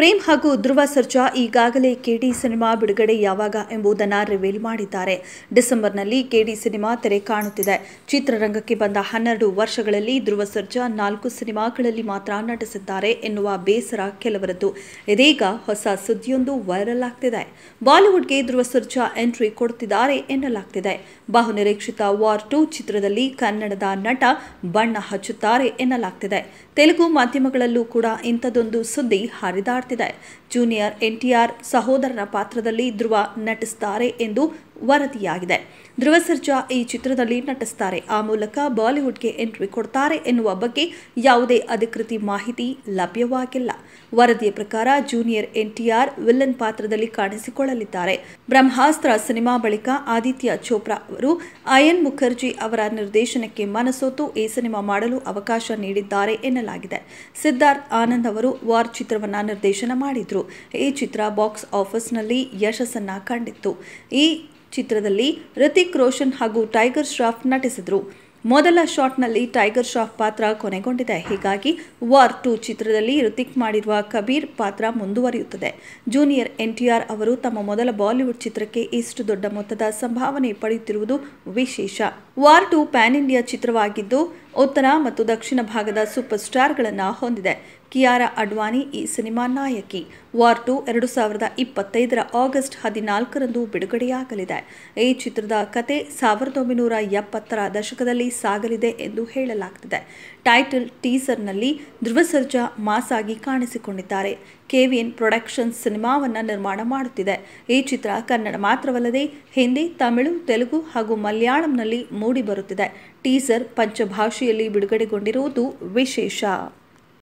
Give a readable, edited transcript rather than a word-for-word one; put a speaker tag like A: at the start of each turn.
A: ಪ್ರೇಮ್ ಹಾಗೂ ಧ್ರುವ ಸರ್ಜಾ ಈಗಾಗಲೇ ಕೆಡಿ ಸಿನಿಮಾ ಬಿಡುಗಡೆ ಯಾವಾಗ ಎಂಬುದನ್ನು ರಿವೀಲ್ ಮಾಡಿದ್ದಾರೆ. ಡಿಸೆಂಬರ್ನಲ್ಲಿ ಕೆಡಿ ಸಿನಿಮಾ ತೆರೆ ಕಾಣುತ್ತಿದೆ. ಚಿತ್ರರಂಗಕ್ಕೆ ಬಂದ 12 ವರ್ಷಗಳಲ್ಲಿ ಧ್ರುವ ಸರ್ಜಾ 4 ಸಿನಿಮಾಗಳಲ್ಲಿ ಮಾತ್ರ ನಟಿಸಿದ್ದಾರೆ ಎನ್ನುವ ಬೇಸರ ಕೆಲವರದ್ದು. ಇದೀಗ ಹೊಸ ಸುದ್ದಿಯೊಂದು ವೈರಲ್ ಆಗ್ತಿದೆ. ಬಾಲಿವುಡ್ಗೆ ಧ್ರುವ ಸರ್ಜಾ ಎಂಟ್ರಿ ಕೊಡುತ್ತಿದ್ದಾರೆ ಎನ್ನಲಾಗ್ತಿದೆ. ಬಹುನಿರೀಕ್ಷಿತ ವಾರ್ 2 ಚಿತ್ರದಲ್ಲಿ ಕನ್ನಡದ ನಟ ಬಣ್ಣ ಹಚ್ಚುತ್ತಾರೆ ಎನ್ನಲಾಗ್ತಿದೆ. ತೆಲುಗು ಮಾಧ್ಯಮಗಳಲ್ಲೂ ಕೂಡ ಇಂಥದ್ದೊಂದು ಸುದ್ದಿ ಹರಿದಾಡ್ತಿದೆ. ಜೂನಿಯರ್ ಎನ್ಟಿಆರ್ ಸಹೋದರನ ಪಾತ್ರದಲ್ಲಿ ಧ್ರುವ ನಟಿಸುತ್ತಾರೆ ಎಂದು ವರದಿಯಾಗಿದೆ. ಧ್ರುವ ಸರ್ಜಾ ಈ ಚಿತ್ರದಲ್ಲಿ ನಟಿಸುತ್ತಾರೆ. ಆ ಮೂಲಕ ಬಾಲಿವುಡ್ಗೆ ಎಂಟ್ರಿ ಕೊಡ್ತಾರೆ ಎನ್ನುವ ಬಗ್ಗೆ ಯಾವುದೇ ಅಧಿಕೃತ ಮಾಹಿತಿ ಲಭ್ಯವಾಗಿಲ್ಲ. ವರದಿಯ ಪ್ರಕಾರ ಜೂನಿಯರ್ ಎನ್ಟಿಆರ್ ವಿಲನ್ ಪಾತ್ರದಲ್ಲಿ ಕಾಣಿಸಿಕೊಳ್ಳಲಿದ್ದಾರೆ. ಬ್ರಹ್ಮಾಸ್ತ್ರ ಸಿನಿಮಾ ಬಳಿಕ ಆದಿತ್ಯ ಚೋಪ್ರಾ ಅವರು ಅಯನ್ ಮುಖರ್ಜಿ ಅವರ ನಿರ್ದೇಶನಕ್ಕೆ ಮನಸೋತು ಈ ಸಿನಿಮಾ ಮಾಡಲು ಅವಕಾಶ ನೀಡಿದ್ದಾರೆ ಎನ್ನಲಾಗಿದೆ. ಸಿದ್ಧಾರ್ಥ್ ಆನಂದ್ ಅವರು ವಾರ್ ಚಿತ್ರವನ್ನು ನಿರ್ದೇಶನ ಮಾಡಿದ್ರು. ಈ ಚಿತ್ರ ಬಾಕ್ಸ್ ಆಫೀಸ್ನಲ್ಲಿ ಯಶಸ್ಸನ್ನ ಕಂಡಿತ್ತು. ಈ ಚಿತ್ರದಲ್ಲಿ ರಿತಿಕ್ ರೋಷನ್ ಹಾಗೂ ಟೈಗರ್ ಶ್ರಾಫ್ ನಟಿಸಿದ್ರು. ಮೊದಲ ಶಾಟ್ನಲ್ಲಿ ಟೈಗರ್ ಶ್ರಾಫ್ ಪಾತ್ರ ಕೊನೆಗೊಂಡಿದೆ. ಹೀಗಾಗಿ ವಾರ್ 2 ಚಿತ್ರದಲ್ಲಿ ರಿತಿಕ್ ಮಾಡಿರುವ ಕಬೀರ್ ಪಾತ್ರ ಮುಂದುವರಿಯುತ್ತದೆ. ಜೂನಿಯರ್ ಎನ್ಟಿಆರ್ ಅವರು ತಮ್ಮ ಮೊದಲ ಬಾಲಿವುಡ್ ಚಿತ್ರಕ್ಕೆ ಇಷ್ಟು ದೊಡ್ಡ ಮೊತ್ತದ ಸಂಭಾವನೆ ಪಡೆಯುತ್ತಿರುವುದು ವಿಶೇಷ. ವಾರ್ 2 ಪ್ಯಾನ್ ಇಂಡಿಯಾ ಚಿತ್ರವಾಗಿದ್ದು ಉತ್ತರ ಮತ್ತು ದಕ್ಷಿಣ ಭಾಗದ ಸೂಪರ್ ಸ್ಟಾರ್ಗಳನ್ನು ಹೊಂದಿದೆ. ಕಿಯಾರಾ ಅಡ್ವಾಣಿ ಈ ಸಿನಿಮಾ ನಾಯಕಿ. ವಾರ್ 2 2025 ಆಗಸ್ಟ್ 14ರಂದು ಬಿಡುಗಡೆಯಾಗಲಿದೆ. ಈ ಚಿತ್ರದ ಕತೆ 1970ರ ದಶಕದಲ್ಲಿ ಸಾಗಲಿದೆ ಎಂದು ಹೇಳಲಾಗುತ್ತಿದೆ. ಟೈಟಲ್ ಟೀಸರ್ನಲ್ಲಿ ಧ್ರುವ ಸರ್ಜಾ ಮಾಸ್ ಆಗಿ ಕಾಣಿಸಿಕೊಂಡಿದ್ದಾರೆ. ಕೆವಿಎನ್ ಪ್ರೊಡಕ್ಷನ್ಸ್ ಸಿನಿಮಾವನ್ನು ನಿರ್ಮಾಣ ಮಾಡುತ್ತಿದೆ. ಈ ಚಿತ್ರ ಕನ್ನಡ ಮಾತ್ರವಲ್ಲದೆ ಹಿಂದಿ, ತಮಿಳು, ತೆಲುಗು ಹಾಗೂ ಮಲಯಾಳಂನಲ್ಲಿ ಮೂಡಿಬರುತ್ತಿದೆ. ಟೀಸರ್ ಪಂಚಭಾಷೆಯಲ್ಲಿ ಬಿಡುಗಡೆಗೊಂಡಿರುವುದು ವಿಶೇಷ.